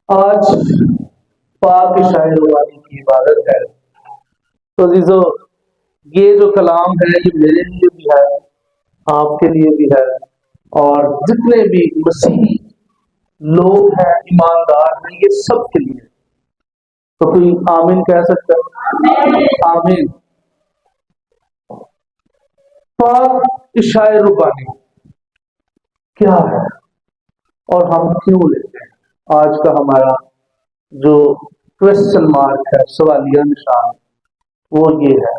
آج پاک شاہ روحانی کی عبادت ہے. تو عزیزو، یہ جو کلام ہے یہ میرے لیے بھی ہے، آپ کے لیے بھی ہے، اور جتنے بھی مسیحی لوگ ہیں، ایماندار ہیں، یہ سب کے لیے. تو کوئی آمین کہہ سکتا ہے؟ آمین. پاک شاہ روحانی کیا ہے اور ہم کیوں لیتے ہیں؟ آج کا ہمارا جو کوشچن مارک ہے، سوالیہ نشان، وہ یہ ہے.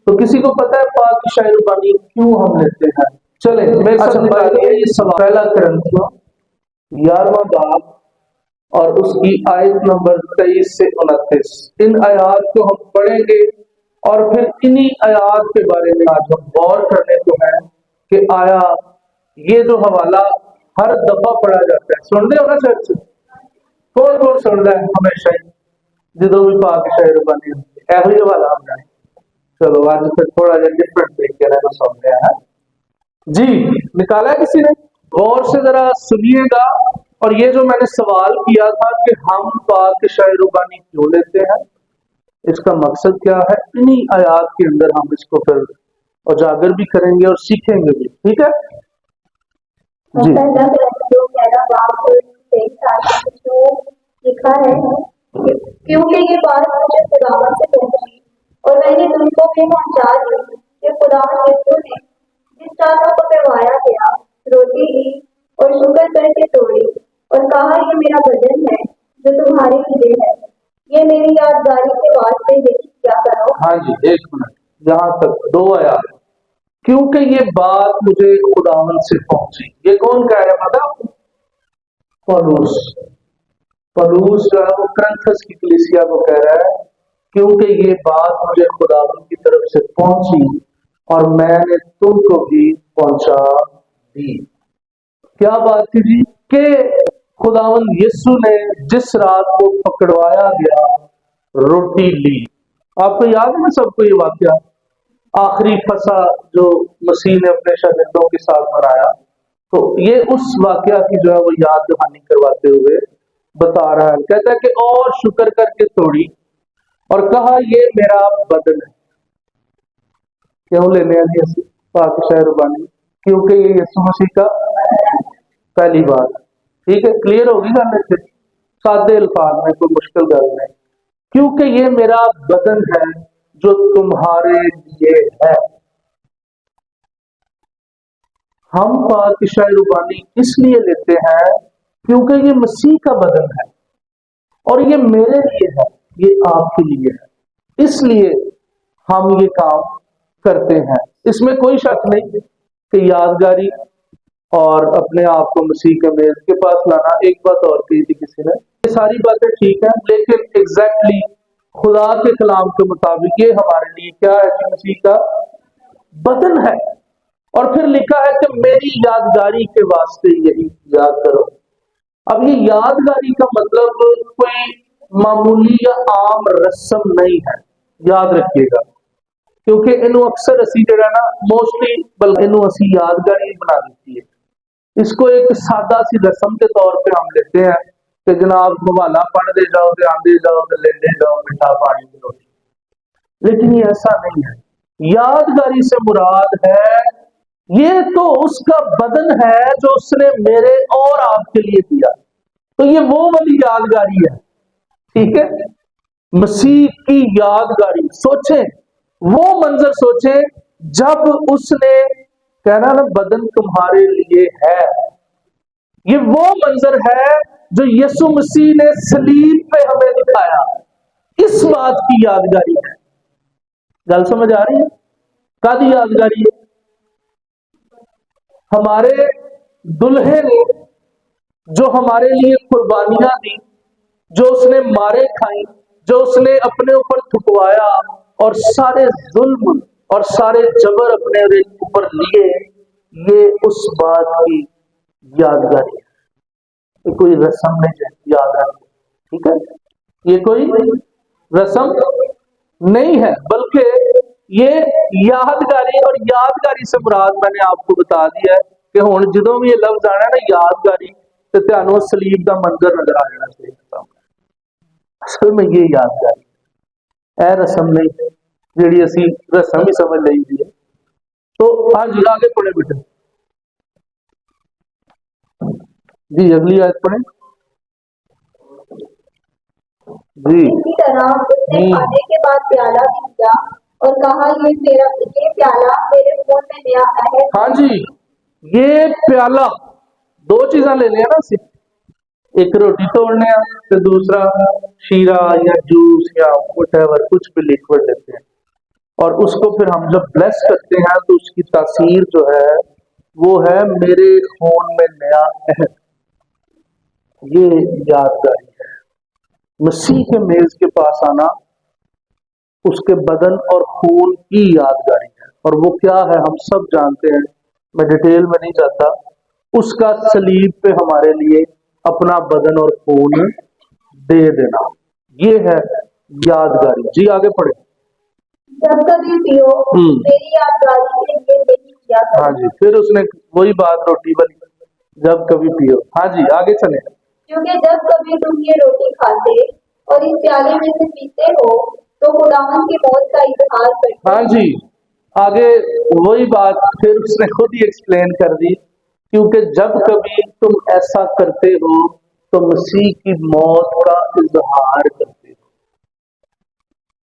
تو کسی کو پتہ ہے پاک شاہ روحانی کیوں ہم لیتے ہیں؟ چلیں میرے ساتھ نکالیے یہ سوال. پہلا کرنتھیوں 11واں باب اور اس کی آیت نمبر 23 سے 29. ان آیات کو ہم پڑھیں گے اور پھر انہی آیات کے بارے میں آج ہم غور کرنے کو ہیں کہ آیا یہ جو حوالہ ہر دفعہ پڑھا جاتا ہے، سن دے ہونا چرچ سے؟ کون کون سن رہا ہے ہمیشہ ہی جدو بھی پاک شاہ روحانی ایہی حوالہ ہم جائیں؟ چلو آج پھر تھوڑا جا ڈفرنٹ دیکھ کے رہنا سن رہے ہیں. جی نکالا ہے کسی نے؟ غور سے ذرا سنیے گا. اور یہ جو میں نے سوال کیا تھا کہ ہم پاک شاہ روحانی کیوں لیتے ہیں، اس کا مقصد کیا ہے، انہی آیات کے اندر ہم اس کو پھر اجاگر بھی کریں گے اور سیکھیں گے بھی. ٹھیک ہے جی. پہلا کرنتھیوں 11 باب اور 23 آیت میں لکھا ہے کہ کیونکہ یہ بات مجھے خداوند سے پہنچی اور میں نے تم کو بھی پہنچا دی کہ خداوند یسوع نے جس چادر کو پہنوایا گیا روٹی لی اور شکر کر کے توڑی اور کہا یہ میرا بدن ہے جو تمہارے لیے ہے، یہ میری یادگاری کے واسطے یہ کیا کرو. ہاں جی، ایک منٹ، یہاں تک 2 آیات. کیونکہ یہ بات مجھے خداوند سے پہنچی، یہ کون کہہ رہا ہے پتا؟ پولس. پولس جو ہے وہ کرنتھس کی کلیسیا کو کہہ رہا ہے کیونکہ یہ بات مجھے خداوند کی طرف سے پہنچی اور میں نے تم کو بھی پہنچا دی. کیا بات تھی جی؟ کہ خداوند یسوع نے جس رات کو پکڑوایا گیا روٹی لی. آپ کو یاد ہے نا سب کو یہ واقعہ، آخری فسح جو مسیح نے اپنے شاگردوں کے ساتھ منایا. تو یہ اس واقعہ کی جو ہے وہ یاد دہانی کرواتے ہوئے بتا رہا ہے. کہتا ہے کہ اور شکر کر کے توڑی اور کہا یہ میرا بدن ہے. کیوں لینے ہیں جی پاک شاہ روحانی؟ کیونکہ یہ یسوع مسیح کا پہلی بات. ٹھیک ہے، کلیئر ہوگی گل سے، سادے الفاظ میں، کوئی مشکل گل نہیں. کیونکہ یہ میرا بدن ہے جو تمہارے لیے ہے. ہم پاک شاہ روحانی اس لیے لیتے ہیں کیونکہ یہ مسیح کا بدن ہے اور یہ میرے لیے ہے، یہ آپ کے لیے ہے. اس لیے ہم یہ کام کرتے ہیں. اس میں کوئی شک نہیں کہ یادگاری اور اپنے آپ کو مسیح کے میز کے پاس لانا. ایک بات اور کہی تھی کسی نے، یہ ساری باتیں ٹھیک ہیں لیکن ایگزیکٹلی خدا کے کلام کے مطابق یہ ہمارے لیے کیا ہے کہ مسیح کا بدن ہے. اور پھر لکھا ہے کہ میری یادگاری کے واسطے یہی یاد کرو. اب یہ یادگاری کا مطلب کوئی معمولی یا عام رسم نہیں ہے، یاد رکھیے گا، کیونکہ انہوں اکثر اسی جڑا نا موسٹلی بلکہ انہوں اسی یادگاری بنا دیتی ہے. اس کو ایک سادہ سی رسم کے طور پہ ہم لیتے ہیں کہ جناب حوالہ پڑھ دے جاؤ تے آندے جاؤ تے لیندے جاؤ میٹھا پانی کی روٹی. لیکن یہ ایسا نہیں ہے. یادگاری سے مراد ہے یہ تو اس کا بدن ہے جو اس نے میرے اور آپ کے لیے دیا. تو یہ وہ والی یادگاری ہے. ٹھیک ہے، مسیح کی یادگاری. سوچیں وہ منظر، سوچیں جب اس نے کہنا نا بدن تمہارے لیے ہے، یہ وہ منظر ہے جو یسوع مسیح نے صلیب پہ ہمیں دکھایا. اس بات کی یادگاری ہے. گل سمجھ آ رہی ہے؟ کد یادگاری ہے؟ ہمارے دلہے نے جو ہمارے لیے قربانیاں دی، جو اس نے مارے کھائیں، جو اس نے اپنے اوپر تھکوایا اور سارے ظلم اور سارے جبر اپنے اوپر لیے، یہ اس بات کی یادگاری ہے. یہ کوئی رسم نہیں ہے، یاد رکھو. ٹھیک ہے، یہ کوئی رسم نہیں ہے بلکہ یہ یادگاری. اور یادگاری سے مراد میں نے آپ کو بتا دیا ہے کہ ہن جدوں بھی یہ لفظ آنا ہے نا یادگاری، ਤੇ ਤੁਹਾਨੂੰ ਸਲੀਬ ਦਾ ਮੰਜ਼ਰ ਨਜ਼ਰ ਆ ਜਾਣਾ ਚਾਹੀਦਾ। ਅਸਲ में ये यादगारी है, रस्म नहीं ਜਿਹੜੀ ਅਸੀਂ रस्म ही समझ ਲਈ ਦੀ है। तो हाँ जी आगे पढ़े बेटे जी, अगली आयत पढ़े जी। इसी तरह उसने खाने के बाद प्याला भी लिया और कहा, ये प्याला मेरे खून में नया अहद। हाँ जी, ये प्याला दो चीजा लेने ना सी, एक रोटी तोड़ने तो दूसरा शीरा या जूस या वटएवर कुछ भी लिक्विड लेते हैं, और उसको फिर हम जब ब्लेस करते हैं तो उसकी तासीर जो है वो है मेरे खून में नया अहद। ये यादगारी है, मसीह के मेज के पास आना उसके बदन और खून की यादगारी है। और वो क्या है हम सब जानते हैं, मैं डिटेल में नहीं जाता। उसका सलीब पे हमारे लिए अपना बदन और खून दे देना, ये है यादगारी। जी आगे पढ़े। जब कभी पियो मेरी यादगारी के लिए नहीं किया करो। हाँ जी, फिर उसने वही बात रोटी वाली, जब कभी पियो। हाँ जी आगे चले। क्योंकि जब कभी तुम ये रोटी खाते और इस प्याले में से पीते हो तो खुदावंद की मौत का इजहार करते हो। हाँ जी, आगे वही बात फिर उसने खुद ही एक्सप्लेन कर दी, क्योंकि जब कभी तुम ऐसा करते हो तो मसीह की मौत का इजहार करते हो।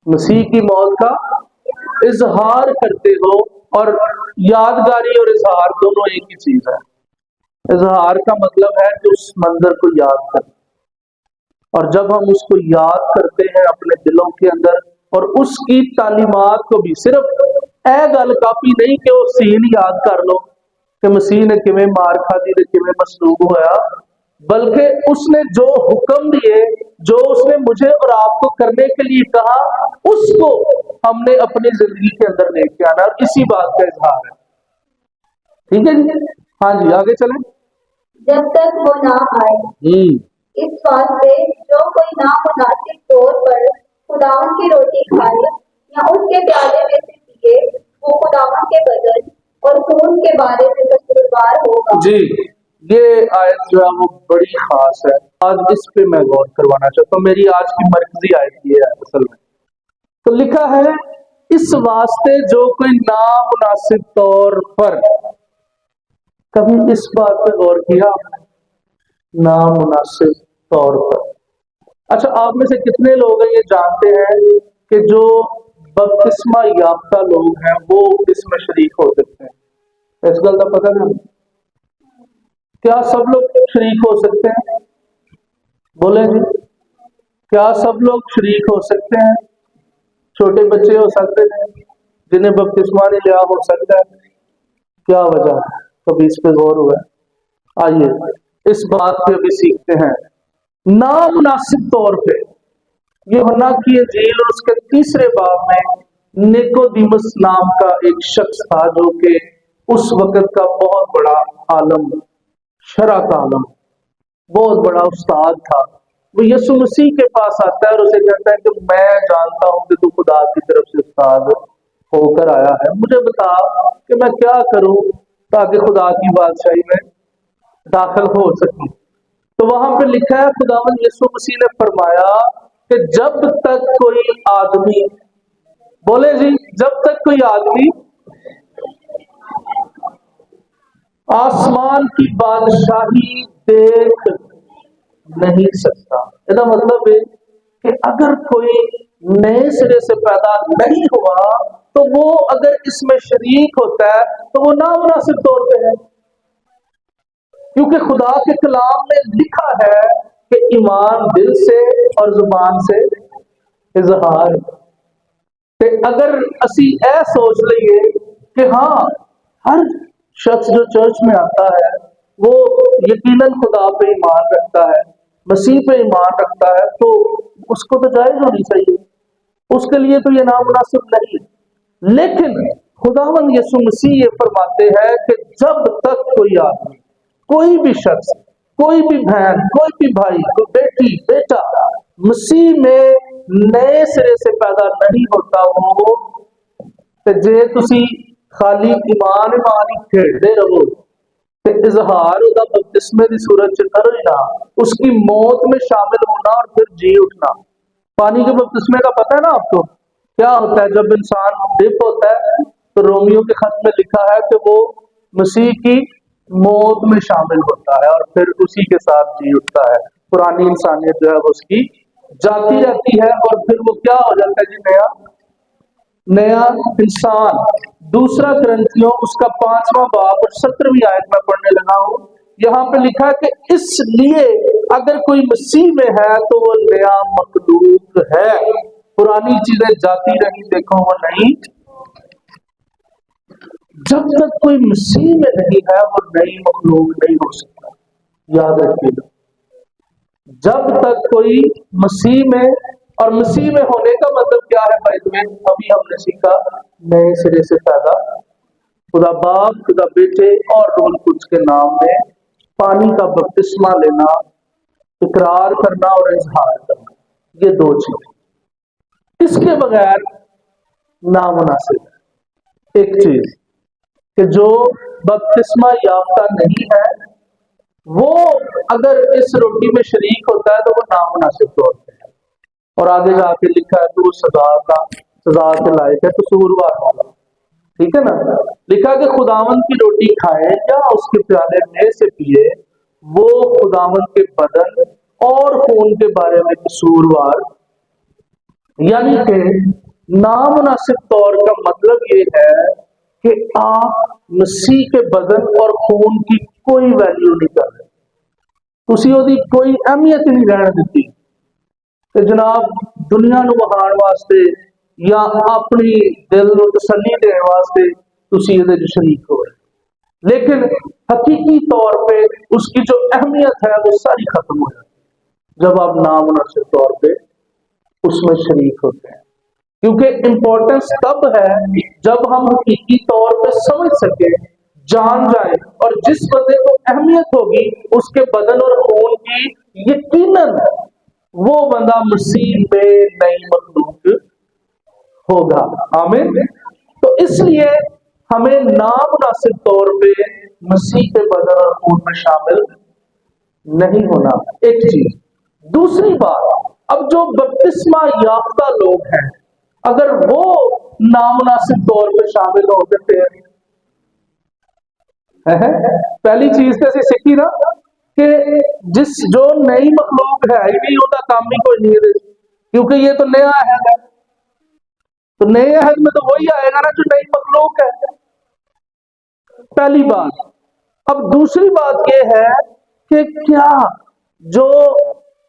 मसीह की मौत का इजहार करते हो, और यादगारी और इजहार दोनों एक ही चीज है। इजहार का मतलब है कि उस मंजर को याद करना, और जब हम उसको याद करते हैं अपने दिलों के अंदर, और उसकी तालीमात को भी, सिर्फ ए गल काफी नहीं कि वो सीन याद कर लो कि मसीह ने किवें मार खादी ते किवें मसलूब होया, बल्कि उसने जो हुक्म दिए, जो उसने मुझे और आपको करने के लिए कहा, उसको हमने अपनी जिंदगी के अंदर लेके आना, और इसी बात का इजहार है। ठीक है जी, हाँ जी आगे चलें। जब तक वो ना आए, इस वास्ते जो कोई नामुनासिब तौर पर खुदावंद की रोटी खाए या उसके प्याले में से पिए, वो खुदावंद के बदन और खून के बारे में कसूरवार होगा। जी, ये आयत जो है वो बड़ी खास है, आज इस पे मैं गौर करवाना चाहता हूँ। मेरी आज की मरकजी आयत ये है असल में। तो लिखा है, इस वास्ते जो कोई नामुनासिब तौर पर, कभी इस बात पे गौर किया आपने? नामुनासिब तौर पर। अच्छा, आप में से कितने लोग हैं ये जानते हैं कि जो बपतिस्मा याफ्ता लोग हैं वो इसमें शरीक हो सकते हैं? इस गल का पता नहीं, क्या सब लोग शरीक हो सकते हैं? बोले जी, क्या सब लोग शरीक हो सकते हैं? छोटे बच्चे हो सकते हैं जिन्हें बपतिस्मा नहीं लिया हो सकता है? क्या वजह है? कभी इस पे गौर हुआ? आइए इस बात पे भी सीखते हैं। नामुनासिब तौर पे, यूहन्ना की इंजील और उसके 3 बाब में निकोदिमस नाम का एक शख्स था जो कि उस वक्त का बहुत बड़ा आलम, शरा का आलम, बहुत बड़ा उस्ताद था। वो यीशु मसीह के पास आता है और उसे कहता है कि मैं जानता हूं कि तू खुदा की तरफ से उस्ताद होकर आया है, मुझे बता कि मैं क्या करूं ताकि खुदा की बादशाही में दाखिल हो सकूं। तो वहां पे लिखा है, खुदावंद यीशु मसीह ने फरमाया कि जब तक कोई आदमी, बोले जी, जब तक कोई आदमी आसमान की बादशाही देख नहीं सकता, इसका मतलब है कि अगर कोई नए सिरे से पैदा नहीं हुआ तो वो अगर इसमें शरीक होता है तो वो नामुनासिब तौर पे है, क्योंकि खुदा के कलाम में लिखा है कि ईमान दिल से और जुबान से इजहार। ते अगर असी ऐ सोच लईए कि हाँ हर शख्स जो चर्च में आता है वो यकीनन खुदा पे ईमान रखता है, मसीह पे ईमान रखता है, तो उसको तो जायज होनी चाहिए, उसके लिए तो ये नामुनासिब नहीं। लेकिन खुदावंद यीशु मसीह ये फरमाते हैं कि जब तक कोई आदमी, कोई भी शख्स, कोई भी बहन, कोई भी भाई, कोई बेटी, बेटा मसीह में नए सिरे से पैदा नहीं होता हो, ते जे तुसी खाली ईमान ही खेड़ते रहो تے اظہار دا بپتسمے دی صورت چ کرو ہی نہ، اس کی موت میں شامل ہونا اور پھر جی اٹھنا۔ پانی کے بپتسمے کا پتہ ہے نا آپ کو کیا ہوتا ہے؟ جب انسان ڈپ ہوتا ہے تو رومیو کے خط میں لکھا ہے کہ وہ مسیح کی موت میں شامل ہوتا ہے اور پھر اسی کے ساتھ جی اٹھتا ہے، پرانی انسانیت جو ہے وہ اس کی جاتی رہتی ہے اور پھر وہ کیا ہو جاتا ہے جی؟ نیا انسان۔ دوسرا کرنتھیوں اس کا 5واں باب اور 17ویں آیت میں پڑھنے لگا ہوں، یہاں پہ لکھا ہے کہ اس لیے اگر کوئی مسیح میں ہے تو وہ نیا مخلوق ہے، پرانی چیزیں جاتی رہی دیکھو وہ نہیں۔ جب تک کوئی مسیح میں نہیں ہے وہ نئی مخلوق نہیں ہو سکتا، یاد رکھیے گا۔ جب تک کوئی مسیح میں، اور مسیح میں ہونے کا مطلب کیا ہے بھائی میں ابھی ہم نے سیکھا، نئے سرے سے پیدا، خدا باپ خدا بیٹے اور روح القدس کے نام میں پانی کا بپتسمہ لینا، اقرار کرنا اور اظہار کرنا، یہ دو چیز اس کے بغیر نامناسب ہے۔ ایک چیز کہ جو بپتسمہ یافتہ نہیں ہے وہ اگر اس روٹی میں شریک ہوتا ہے تو وہ نامناسب طور پہ ہے، اور آگے جا کے لکھا ہے تو وہ سزا کے لائق ہے، قصوروار ہوگا، ٹھیک ہے نا؟ لکھا کہ خداوند کی روٹی کھائے یا اس کے پیالے میں سے پیے وہ خداوند کے بدن اور خون کے بارے میں قصوروار، یعنی کہ نامناسب طور کا مطلب یہ ہے کہ آپ مسیح کے بدن اور خون کی کوئی ویلیو نہیں کر رہے، تسی وہ کوئی اہمیت ہی نہیں رہن دیتی کہ جناب دنیا نو وہان واسطے یا اپنی دل نو تسلی دینے واسطے تسی یہ شریک ہو رہے، لیکن حقیقی طور پہ اس کی جو اہمیت ہے وہ ساری ختم ہو جاتی ہے جب آپ نامناسب طور پہ اس میں شریک ہوتے ہیں، کیونکہ امپورٹنس تب ہے جب ہم حقیقی طور پہ سمجھ سکیں، جان جائیں، اور جس بندے کو اہمیت ہوگی اس کے بدن اور خون کی، یقیناً وہ بندہ مسیح میں نئی مخلوق ہوگا۔ آمین۔ تو اس لیے ہمیں نامناسب طور پہ مسیح کے بدن اور خون میں شامل نہیں ہونا، ایک چیز۔ دوسری بات، اب جو بپتسمہ یافتہ لوگ ہیں اگر وہ نامناسب طور پہ شامل ہو سکتے ہیں، پہلی چیز تو ایسی سیکھی نا کہ جو نئی مخلوق ہے ہی نہیں ہوتا کام ہی کوئی نہیں ہے، کیونکہ یہ تو نیا عہد ہے، تو نئے عہد میں تو وہی آئے گا نا جو نئی مخلوق ہے، پہلی بات۔ اب دوسری بات یہ ہے کہ کیا جو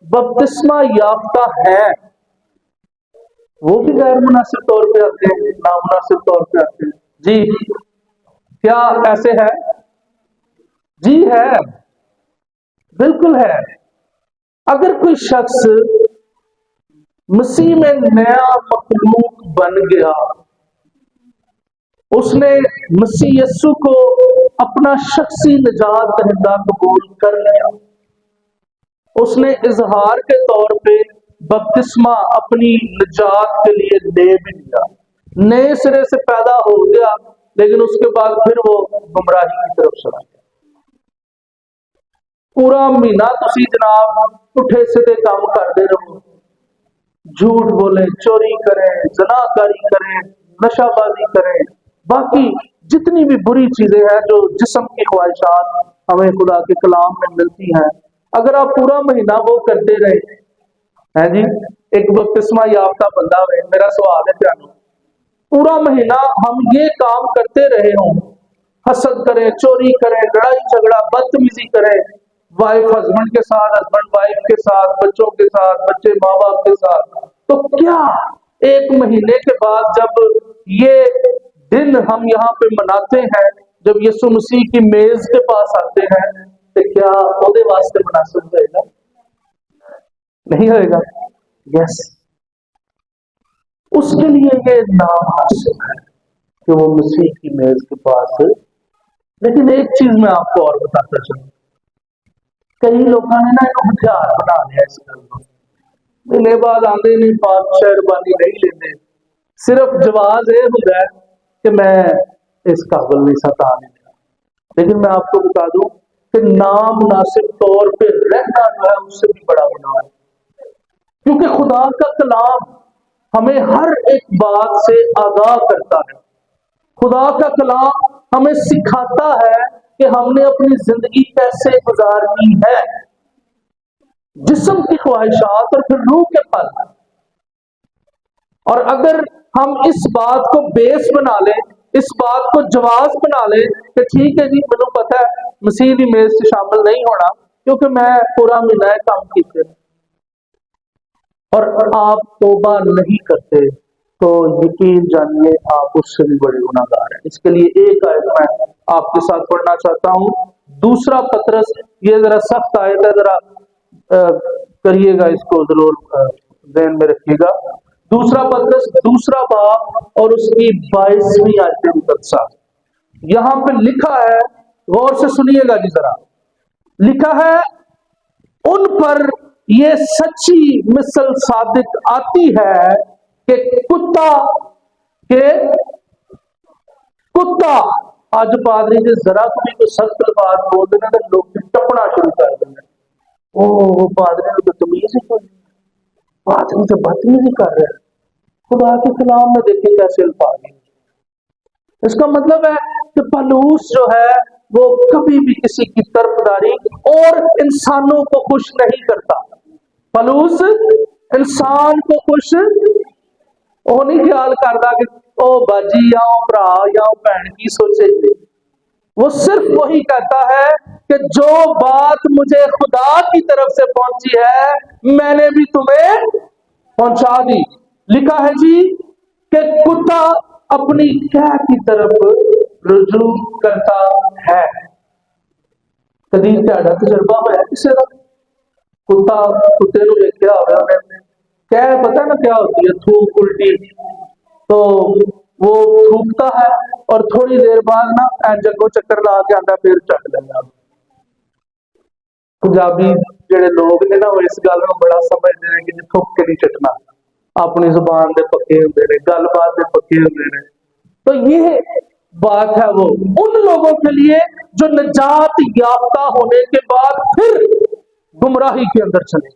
بپتسمہ یافتہ ہے وہ بھی غیر مناسب طور پہ آتے ہیں، نامناسب طور پہ آتے ہیں؟ جی کیا ایسے ہے؟ جی ہے، بالکل ہے۔ اگر کوئی شخص مسیح میں نیا مخلوق بن گیا، اس نے مسیح یسوع کو اپنا شخصی نجات دہندہ قبول کر لیا، اس نے اظہار کے طور پہ بپتسمہ اپنی نجات کے لیے لے بھی لیا، نئے سرے سے پیدا ہو گیا، لیکن اس کے بعد پھر وہ گمراہی کی طرف چلا گیا۔ پورا مہینہ تسی جناب اٹھے سدھے کام کرتے رہو، جھوٹ بولیں، چوری کریں، زناکاری کریں، نشہ بازی کریں، باقی جتنی بھی بری چیزیں ہیں جو جسم کی خواہشات ہمیں خدا کے کلام میں ملتی ہیں، اگر آپ پورا مہینہ وہ کرتے رہے ہیں جی، ایک بپتسمہ یافتہ بندہ ہے، میرا سوال ہے پیانو، پورا مہینہ ہم یہ کام کرتے رہے ہوں، حسد کریں، چوری کریں، لڑائی جھگڑا، بدتمیزی کریں، وائف ہسبینڈ کے ساتھ، ہسبینڈ وائف کے ساتھ، بچوں کے ساتھ، بچے ماں باپ کے ساتھ، تو کیا ایک مہینے کے بعد جب یہ دن ہم یہاں پہ مناتے ہیں، جب یسوع مسیح کی میز کے پاس آتے ہیں، تو کیا وہ دے واسطے مناسب ہوئے گا؟ نہیں ہوئے گا۔ یس، اس کے لیے یہ نامناسب ہے کہ وہ مسیح کی میز کے پاس۔ لیکن ایک چیز میں آپ کو اور بتاتا چلوں، کئی لوگوں نے نا ایک ہتھیار بنا لیا اس گل کو، مہینے بعد آتے نہیں، پاک شہربانی نہیں لیتے، صرف جواز یہ ہوتا ہے کہ میں اس قابل نہیں ستا نہیں، लेकिन मैं आपको बता दूं कि नाम मुनासिब तौर पे रहना जो है उससे भी बड़ा गुनाह है, क्योंकि खुदा का कलाम हमें हर एक बात से आगाह करता है। खुदा का कलाम हमें सिखाता है कि हमने अपनी जिंदगी कैसे गुजारनी है, जिस्म की ख्वाहिशात और फिर रूह के फल। और अगर हम इस बात को बेस बना लें, इस बात को जवाब बना लें कि ठीक है जी मैनू पता है मसीह दी मेज से शामिल नहीं होना क्योंकि मैं पूरा महीना है काम कीते, और आप तौबा नहीं करते, तो यकीन जानिए आप उससे भी बड़े गुनाहगार हैं। इसके लिए एक आयत मैं आपके साथ पढ़ना चाहता हूं, दूसरा पतरस, ये जरा सख्त आयत है, जरा करिएगा, इसको जरूर ध्यान में रखिएगा। दूसरा पतरस दूसरा बाब और उसकी 22वीं आयत मुकद्दसा, यहां पे लिखा है, गौर से सुनिएगा जी जरा, लिखा है उन पर ये सच्ची मिसल सादिक आती है कि कुत्ता आज पादरी जी जरा को भी कोई सख्त बात बोल देना तो लोग टपना शुरू कर देंगे, वो पादरी ने तो तमीज ही कोई, पादरी तो बदतमीजी कर रहे हैं। खुदा के कलाम में देखिए कैसे अल्फाज हैं। इसका मतलब है कि पलूस जो है वो कभी भी किसी की तरफदारी और इंसानों को खुश नहीं करता। पलूस इंसान को खुश वो नहीं ख्याल करता कि ओ बाजी या भरा या भैन की सोचेगी, वो सिर्फ वही कहता है कि जो बात मुझे खुदा की तरफ से पहुंची है मैंने भी तुम्हें पहुंचा दी। लिखा है जी कि कुत्ता अपनी क्या की तरफ रुजू करता है। कभी ज़्यादा तजर्बा होया किसी का, कुत्ता कुत्ते को देखा होगा, क्या पता ना क्या होती है, थूक उल्टी, तो वो थूकता है और थोड़ी देर बाद ना जगो चक्कर ला के आंदा फिर चट लेगा। पंजाबी जेडे लोग ने ना वो इस गल को बड़ा समझते हैं कि थूक के नहीं चटना, अपनी जुबान के पक्के होंगे ने, गलबात के पक्के होंगे ने। तो ये बात है वो उन लोगों के लिए जो निजात याफ्ता होने के बाद फिर गुमराही के अंदर चले।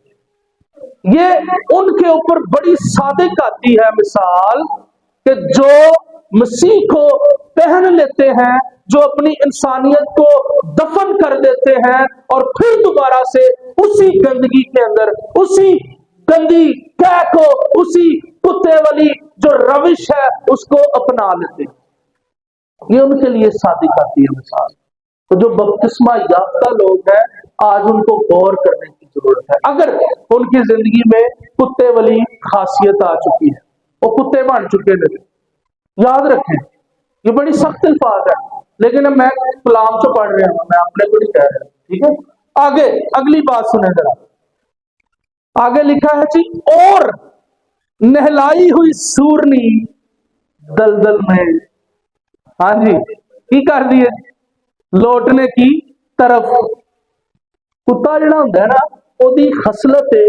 ये उनके ऊपर बड़ी सादिक आती है मिसाल कि जो मसीह को पहन लेते हैं, जो अपनी इंसानियत को दफन कर देते हैं और फिर दोबारा से उसी गंदगी के अंदर, उसी गंदी कै को, उसी कुत्ते वाली जो रविश है उसको अपना लेते हैं। ये उनके लिए सादिक आती है मिसाल। तो जो बपतिस्मा याफ्ता लोग हैं आज उनको गौर करने की जरूरत है। अगर उनकी जिंदगी में कुत्ते वाली खासियत आ चुकी है, वो कुत्ते बन चुके हैं, याद रखें ये बड़ी सख्त अल्फाज है, लेकिन मैं कलाम से पढ़ रहा हूं, मैं अपने को नहीं कह रहा, ठीक है। आगे अगली बात सुने जरा, आगे लिखा है जी, और नहलाई हुई सूरनी दलदल में, हाँ जी की कर दिए लौटने की तरफ। कुत्ता जिहड़ा हुंदा है ना, ओदी खसलत है,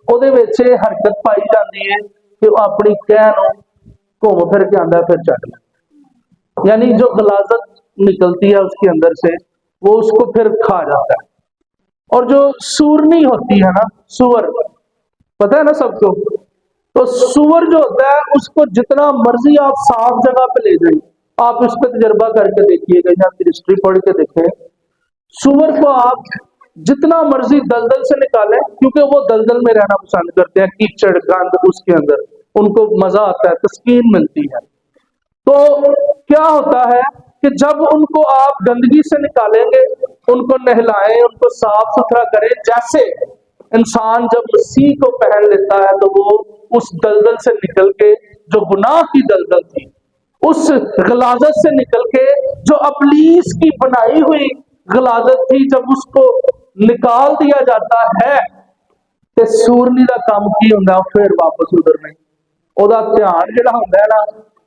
ओदे विच हरकत पाई जाती है कि वह अपनी कह नूं घूम फिर के आंदा फिर चट ले, यानी जो गलाजत निकलती है उसके अंदर से वो उसको फिर खा जाता है। और जो सूरनी होती है ना, सुअर, पता है ना सबको, तो सुअर जो होता है उसको जितना मर्जी आप साफ जगह पे ले जाइए, आप इस पे तजर्बा करके देखिएगा या फिर हिस्ट्री पढ़ के देखें, सुअर को आप जितना मर्जी दलदल से निकालें, क्योंकि वो दलदल में रहना पसंद करते हैं, कीचड़ गंद उसके अंदर उनको मजा आता है, तस्कीन मिलती है। तो क्या होता है कि जब उनको आप गंदगी से निकालेंगे, उनको नहलाएं, उनको साफ सुथरा करें, जैसे इंसान जब मसीह को पहन लेता है तो वो उस दलदल से निकल के, जो गुनाह की दलदल थी, उस गलाजत से निकल के, जो अबलीस की बनाई हुई गलाजत थी, जब उसको निकाल दिया जाता है तो सूरनी का काम की होंदा फिर वापस उतरना, ओदा ध्यान जिहड़ा हुंदा है ना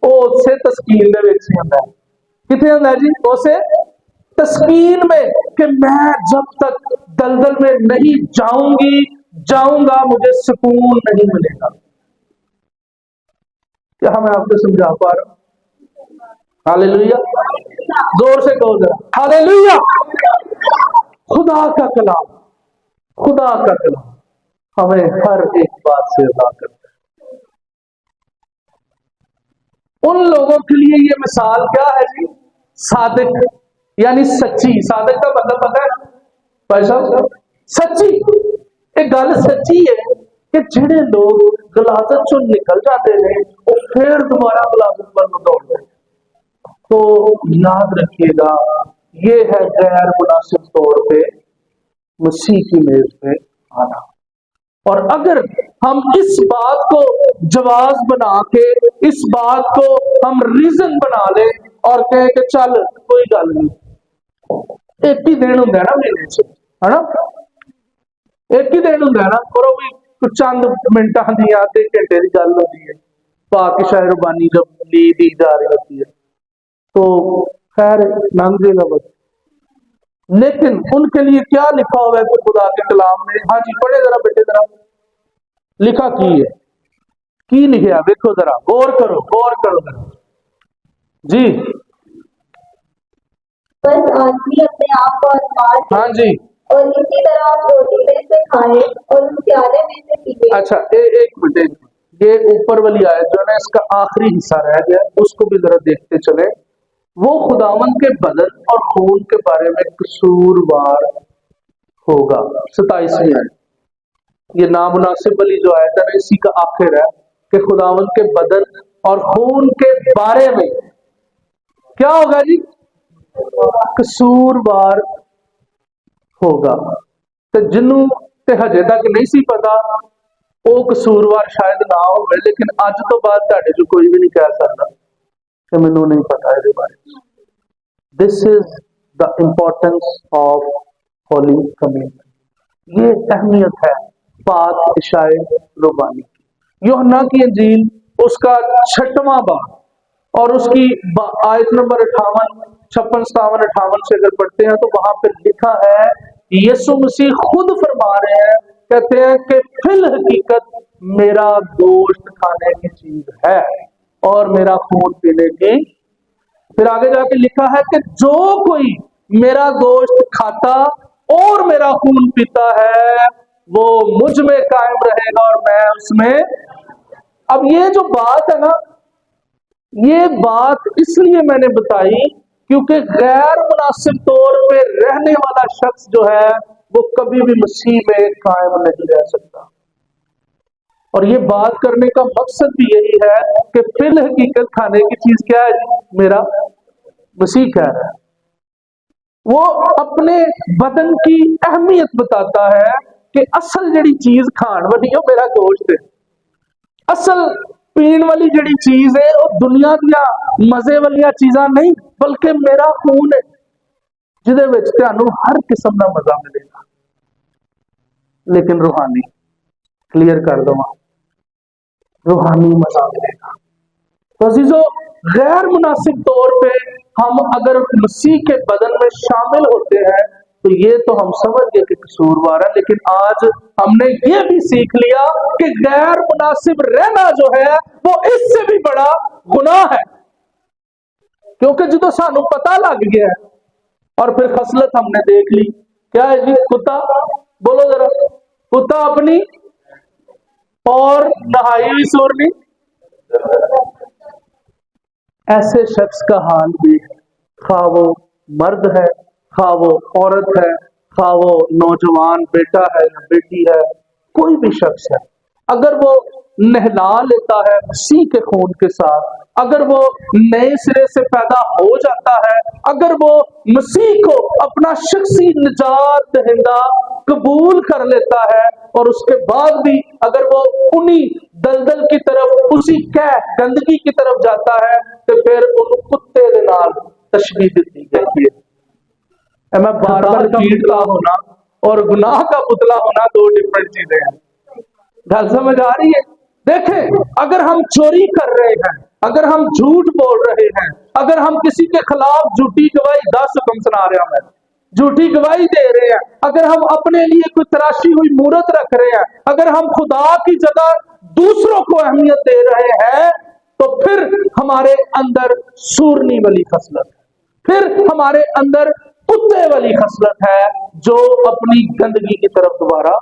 वो उसे तस्कीन दे विच ही हुंदा है। किथे हुंदा जी? उसे तस्कीन में, कि मैं जब तक दलदल में नहीं जाऊंगा मुझे सुकून नहीं मिलेगा। क्या मैं आपको समझा पा रहा हूं? हालेलुया, जोर से कहो जरा हालेलुया। खुदा का कलाम, खुदा का कलाम हमें हर एक बात से आगाह करता है। उन लोगों के लिए ये मिसाल क्या है जी? सादिक यानी सच्ची। सादिक का मतलब पता है भाई साहब? सच्ची। एक गल सच्ची है कि जेड़े लोग गलाजत चो निकल जाते हैं वो फिर दोबारा गलाजत पर दौड़ते हैं। तो याद रखिएगा, ये है गैर मुनासिब तौर पे मसीह की मेज पे आना। और अगर हम इस बात को जवाब बना के, इस बात को हम रीजन बना ले और कहें कि चल कोई गल नहीं, एक ही दिन होंगे ना महीने च, है ना? एक ही दिन होंगे ना, और वो भी कुछ चंद मिनटा दी आधे घंटे की गल होती है। पाक शायरबानी जब ली दी जा रही होती है तो खैर लंघ देगा बस। लेकिन उनके लिए क्या लिखा हुआ है कि खुदा के कलाम में? हाँ जी, पढ़े जरा बेटे, जरा लिखा की है, की लिखा? देखो जरा, गौर करो जरा जी। बस आदमी अपने आप को आजमा ले हाँ जी, और इसी तरह उस रोटी में से खाए और उस प्याले में से पीए। अच्छा एक मिनट, ये ऊपर वाली आयत जो है ना, इसका आखिरी हिस्सा रह गया, उसको भी जरा देखते चले। वो खुदावन के बदन और खून के बारे में कसूरवार होगा। 27वीं आयत, ये नामुनासिब वाली जो आयत है ना, इसी का आखिर है कि खुदावन के बदन और खून के बारे में क्या होगा जी? कसूरवार होगा। तो जिन्हों ते हजे तक नहीं सी पता वो कसूरवार शायद ना हो, लेकिन अज तो बाद तुहाडे चों कोई भी नहीं कह सकता कि मैनूं नहीं पता इहदे बारे। This is the importance of holy communion. ये अहमियत है पाक इशाए रुबानी की। यूहन्ना की इंजील उसका 6वां बाब और उसकी आयत नंबर 58, 56, 57, 58 से अगर पढ़ते हैं तो वहां पर लिखा है, यीशु मसीह खुद फरमा रहे हैं, कहते हैं कि फिल हकीकत मेरा गोश्त खाने की चीज है और मेरा खून पीने की। फिर आगे जाके लिखा है कि जो कोई मेरा गोश्त खाता और मेरा खून पीता है वो मुझ में कायम रहेगा और मैं उसमें। अब ये जो बात है ना, ये बात इसलिए मैंने बताई क्योंकि गैर मुनासिब तौर पे रहने वाला शख्स जो है वो कभी भी मसीह में कायम नहीं रह सकता। और ये बात करने का मकसद भी यही है कि फिल हकीकत खाने की चीज क्या है? मेरा मसीह कह रहा है, वो अपने बदन की अहमियत बताता है कि असल जड़ी चीज खाण वाली हो मेरा गोश्त है, असल पीण वाली जड़ी चीज है वो दुनिया दिया मजे वाली चीजा नहीं बल्कि मेरा खून है जिहदे विच तुहानू हर किस्म का मजा मिलेगा। लेकिन रूहानी, क्लियर कर दवा, रूहानी मजा मिलेगा। तो अजीजों, गैर मुनासिब तौर पे हम अगर मसीह के बदन में शामिल होते हैं तो ये तो हम समझ गए कि कसूरवार है, लेकिन आज हमने ये भी सीख लिया कि गैर मुनासिब रहना जो है वो इससे भी बड़ा गुनाह है। क्योंकि जो तो सानू पता लग गया है और फिर खसलत हमने देख ली, क्या है जी? कुत्ता, बोलो जरा, कुत्ता अपनी और नहाई हुई सूरनी। ऐसे शख्स का हाल भी है, खा वो मर्द है, खा वो औरत है, खा वो नौजवान बेटा है या बेटी है, कोई भी शख्स है, अगर वो नहला लेता है मसीह के खून के साथ, अगर वो नए सिरे से पैदा हो जाता है, अगर वो मसीह को अपना शख्सी निजात दहिंदा कबूल कर लेता है और उसके बाद भी अगर वो उन्हीं दलदल की तरफ, उसी कह गंदगी की तरफ जाता है तो फिर उन कुत्ते दे नाल तशबीह दी गई है। मैं बार बार रिपीट का होना और गुनाह का पुतला होना दो डिफरेंट चीजें हैं। गल समझ आ रही है? देखें, अगर हम चोरी कर रहे हैं, अगर हम झूठ बोल रहे हैं, अगर हम किसी के खिलाफ झूठी गवाही, 10 हुक्म सुना रहा मैं, झूठी गवाही दे रहे हैं, अगर हम अपने लिए कोई तराशी हुई मूरत रख रहे हैं, अगर हम खुदा की जगह दूसरों को अहमियत दे रहे हैं, तो फिर हमारे अंदर सूरनी वाली खसलत है, फिर हमारे अंदर कुत्ते वाली खसलत है, जो अपनी गंदगी की तरफ दोबारा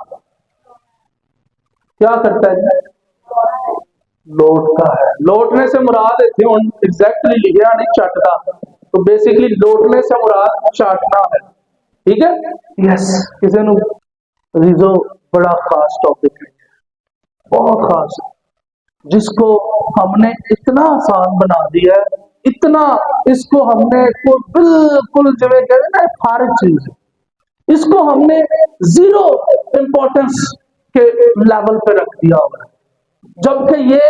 क्या करता है, लौटता है। लौटने से मुराद इतने एग्जैक्टली लिखा नहीं, चाटता, तो बेसिकली लौटने से मुराद चाटना है। ठीक है, यस, किसी ने रीजो बड़ा खास टॉपिक है, बहुत खास, जिसको हमने इतना आसान बना दिया है, इतना इसको हमने बिल्कुल जो कहते हैं ना फारिग चीज, इसको हमने जीरो इंपॉर्टेंस के लेवल पे रख दिया हुआ है, जबकि ये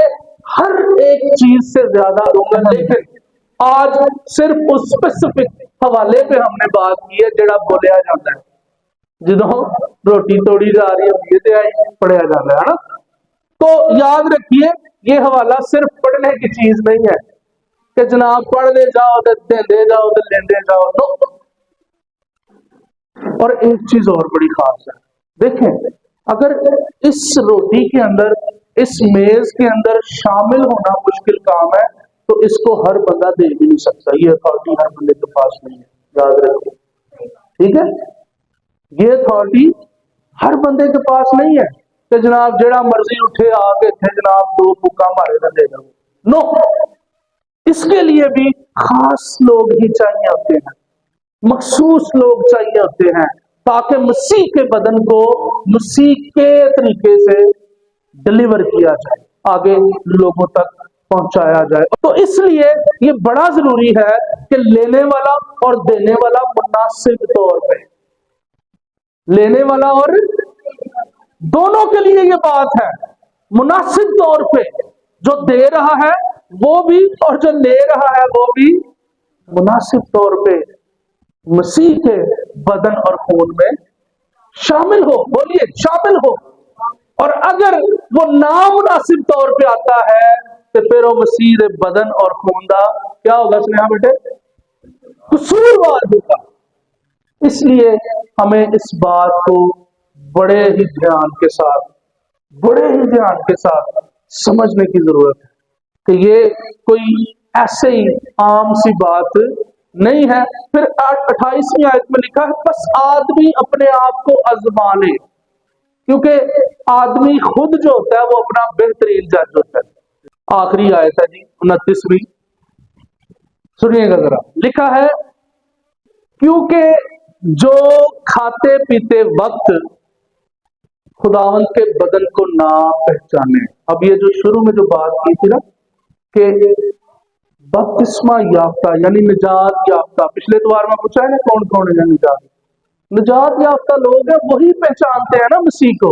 हर एक चीज से ज्यादा रोकन। लेकिन आज सिर्फ उस स्पेसिफिक हवाले पे हमने बात की है जड़ा बोलिया जाता है, ਜਦੋਂ रोटी तोड़ी जा रही होती है तो आई पढ़िया जाता है ना। तो याद रखिए ये हवाला सिर्फ पढ़ने की चीज नहीं है कि जनाब पढ़ते जाओ तो देंदे जाओ तो लेंदे जाओ, नो। और एक चीज और बड़ी खास है, देखें, अगर इस रोटी के अंदर, इस मेज के अंदर शामिल होना मुश्किल काम है, तो इसको हर बंदा दे भी नहीं सकता। ये अथॉरिटी हर बंदे के पास नहीं है, याद रखिए। ठीक है, ये अथॉरिटी हर बंदे के पास नहीं है कि जनाब जेड़ा मर्जी उठे आके थे जनाब दो मुक्का मारे ना दे दो, नो। इसके लिए भी खास लोग ही चाहिए होते हैं, मखसूस लोग चाहिए होते हैं, ताकि मसीह के बदन को मसीह के तरीके से डिलीवर किया जाए, आगे लोगों तक पहुंचाया जाए। तो इसलिए ये बड़ा जरूरी है कि लेने वाला और देने वाला मुनासिब तौर पे, लेने वाला और दोनों के लिए ये बात है, मुनासिब तौर पे जो दे रहा है वो भी और जो ले रहा है वो भी मुनासिब तौर पे मसीह के बदन और खून में शामिल हो। बोलिए शामिल हो। और अगर वो नामुनासिब तौर पे आता है तो फिर वो मसीह के बदन और खून का क्या होगा स्नेहा बेटे, कसूरवार होगा। इसलिए हमें इस बात को बड़े ही ध्यान के साथ समझने की जरूरत है कि ये कोई ऐसे ही आम सी बात नहीं है। फिर 28वीं आयत में लिखा है, बस आदमी अपने आप को आजमा ले, क्योंकि आदमी खुद जो होता है वो अपना बेहतरीन जज होता है। आखिरी आयत है जी 29वीं, सुनिएगा जरा, लिखा है, क्योंकि जो खाते पीते वक्त खुदावंद के बदन को ना पहचाने। अब ये जो शुरू में जो बात की थी ना कि बपतिस्मा याफ्ता यानी निजात याफ्ता, पिछले द्वार में पूछा है ना कौन कौन है निजात याफ्ता लोग हैं, वही पहचानते हैं ना मसीह को,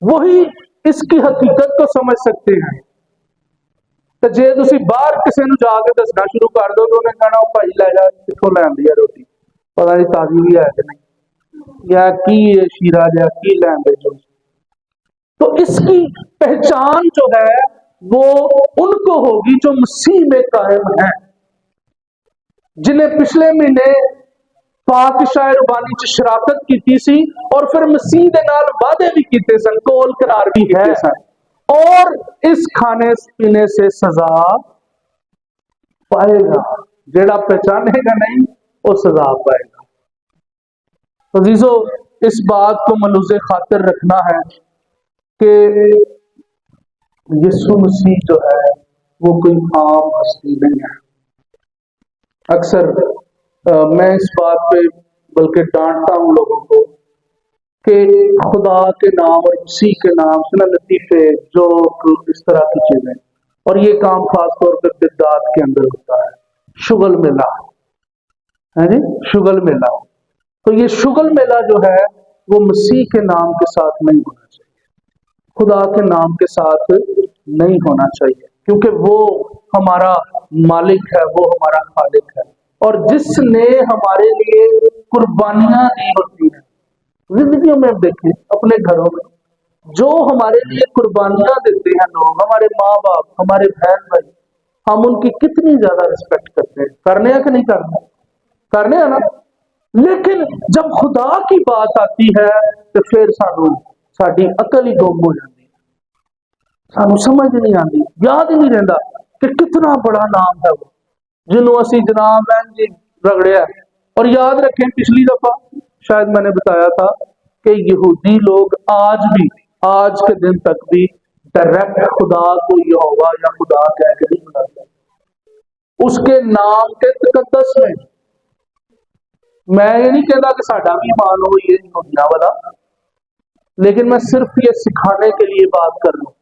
वही इसकी हकीकत को समझ सकते हैं। तो जे तुसी बाहर किसी को जाके दसना शुरू कर दो तो उन्हें कहना भाई लै जा कितों लैंदी है रोटी, पता नहीं ताजी भी है कि नहीं, या की शीरा या की लैंदे जो। तो इसकी पहचान जो है वो उनको होगी जो मसीह में कायम है, जिन्हें पिछले महीने पाक शायरबानी च शराकत की सी और फिर मसीह दे नाल वादे भी कीते सन, कोल करार भी है सन, और इस खाने पीने से सजा पाएगा। जेड़ा पहचानेगा नहीं वो सजा पाएगा। अजीजो, इस बात को मलूज़े खातिर रखना है कि यीशु मसीह जो है वो कोई आम हस्ती नहीं है। अक्सर मैं इस बात पे बल्कि डांटता हूं लोगों को कि खुदा के नाम और मसीह के नाम से ना लतीफे जो इस तरह की चीजें, और ये काम खास तौर पर बिद्दात के अंदर होता है, शुगल मेला है जी, शुगल मेला। तो ये शुगल मेला जो है वो मसीह के नाम के साथ नहीं होना चाहिए, खुदा के नाम के साथ नहीं होना चाहिए, क्योंकि वो हमारा मालिक है, वो हमारा खालिक है, और जिसने हमारे लिए कुर्बानियां दी होती हैं जिंदगियों में। देखें अपने घरों में जो हमारे लिए कुर्बानियां देते हैं लोग, हमारे माँ बाप, हमारे बहन भाई, हम उनकी कितनी ज्यादा रिस्पेक्ट करते हैं, करने या कि नहीं करने, करने है ना। लेकिन जब खुदा की बात आती है तो फिर सानू साडी अकल ही गुम हो जाती है। सानू समझ नहीं आती, याद ही नहीं रहता कि कितना बड़ा नाम है वो जिन्हों असी जनाब जी रगड़िया। और याद रखें, पिछली दफा शायद मैंने बताया था कि यहूदी लोग आज भी, आज के दिन तक भी डायरेक्ट खुदा को यहोवा या खुदा कह के नहीं बुलाते, उसके नाम के तकद्दस में। मैं ये नहीं कहता कि साडा भी ईमान हो ये यहूदियों वाला, लेकिन मैं सिर्फ ये सिखाने के लिए बात कर रहा हूं।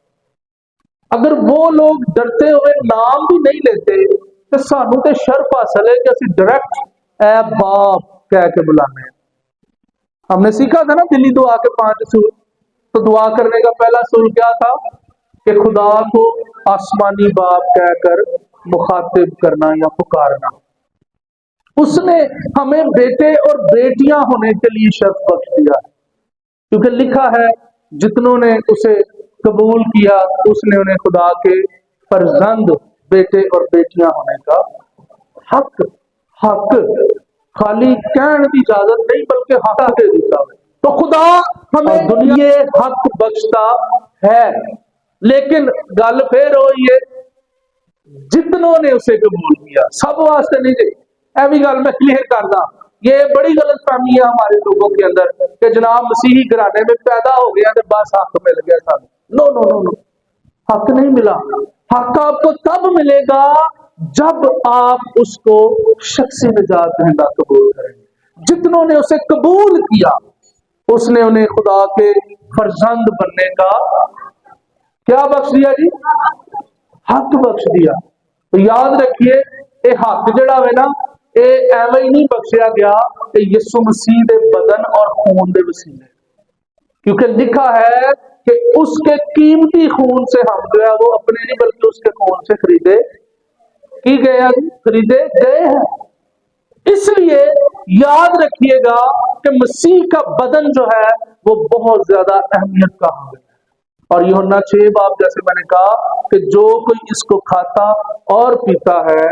अगर वो लोग डरते हुए नाम भी नहीं लेते तो सानू तो शर्फ हासिल है कि असं डायरेक्ट ए बाप कह के बुलाने। हमने सीखा था ना दिली दुआ के 5 असूल। तो दुआ करने का पहला असूल क्या था कि खुदा को आसमानी बाप कहकर मुखातिब करना या पुकारना। उसने हमें बेटे और बेटियां होने के लिए शर्फ बख्श दिया है, क्योंकि लिखा है जितनों ने उसे कबूल किया उसने उन्हें खुदा के फर्जंद बेटे और बेटियां होने का हक खाली कहने की इजाजत नहीं बल्कि हक दे देता है। तो खुदा हमें दुनिया हक बख्शता है, लेकिन गल फिर होई है जितनों ने उसे कबूल किया, सब वास्ते नहीं जी। यह भी गल मैं क्लियर करदा, ये बड़ी गलत फहमी है हमारे लोगों के अंदर कि जनाब मसीही घराने में पैदा हो गया तो बस हक मिल गया सानू। नो नो नो नो, हक नहीं मिला। हक आपको तब मिलेगा जब आप उसको शख्सी निजात दहिंदा कबूल करेंगे। जितनों ने उसे कबूल किया उसने उन्हें खुदा के फर्जंद बनने का क्या बख्श दिया जी? हक बख्श दिया। तो याद रखिए ये हक जड़ा है ना, ये एवं ही नहीं बख्शिया गया कि यीशु मसीह के बदन और खून के वसीले, क्योंकि लिखा है कि उसके कीमती खून से हम जो है वो अपने नहीं बल्कि उसके खून से खरीदे गए हैं। इसलिए याद रखिएगा कि मसीह का बदन जो है वो बहुत ज्यादा अहमियत का है। और यूहन्ना 6 बाब जैसे मैंने कहा कि जो कोई इसको खाता और पीता है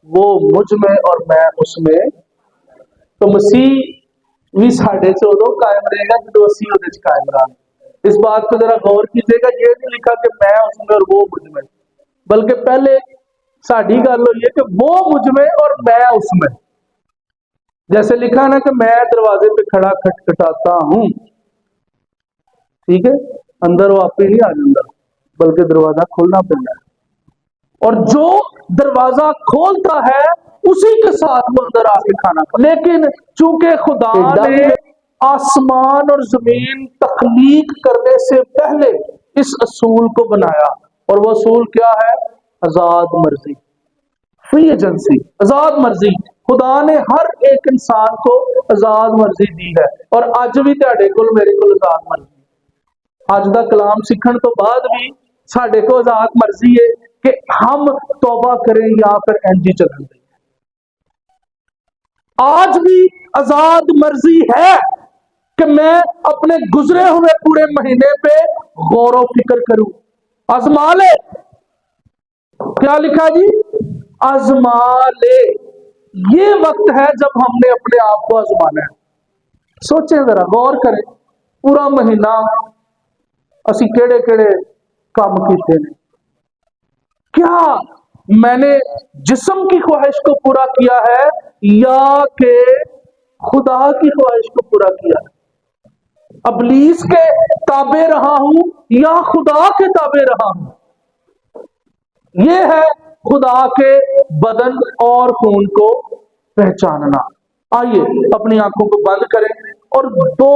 वो मुझ में और मैं उसमें। तो मसीह भी साढ़े से उदों कायम रहेगा जो असी उहदे च कायम रहांगे। इस बात को जरा गौर कीजिएगा, ये नहीं लिखा कि मैं उसमें और वो मुझ में, बल्कि पहले साड़ी गल हुई है कि वो मुझ में और मैं उसमें। जैसे लिखा ना कि मैं दरवाजे पे खड़ा खटखटाता हूं, ठीक है, अंदर वो आप ही नहीं आ जाता बल्कि दरवाजा खोलना पड़ता है, और जो दरवाजा खोलता है उसी के साथ वो अंदर आके खाना। लेकिन चूंकि खुदा ने आसमान और जमीन तख्लीक करने से पहले इस असूल को बनाया, और वो असूल क्या है? आजाद मर्जी, फ्री एजेंसी, आजाद मर्जी। खुदा ने हर एक इंसान को आजाद मर्जी दी है, और अज भी तुहाडे कोल मेरे कोल आजाद मर्जी। अज दा कलाम सीखण तो बाद भी साडे को आजाद मर्जी है कि हम तौबा करें या फिर इंज ही चलन दें। आज भी आजाद मर्जी है कि मैं अपने गुजरे हुए पूरे महीने पे गौर व फिक्र करूं। आजमा ले, क्या लिखा जी? आजमा ले। ये वक्त है जब हमने अपने आप को आजमाना है। सोचें जरा, गौर करें, पूरा महीना असी केड़े केड़े काम कीते ने? क्या मैंने जिस्म की ख्वाहिश को पूरा किया है या कि खुदा की ख्वाहिश को पूरा किया है? अबलीस के ताबे रहा हूं या खुदा के ताबे रहा हूं? यह है खुदा के बदन और खून को पहचानना। आइए अपनी आंखों को बंद करें और 2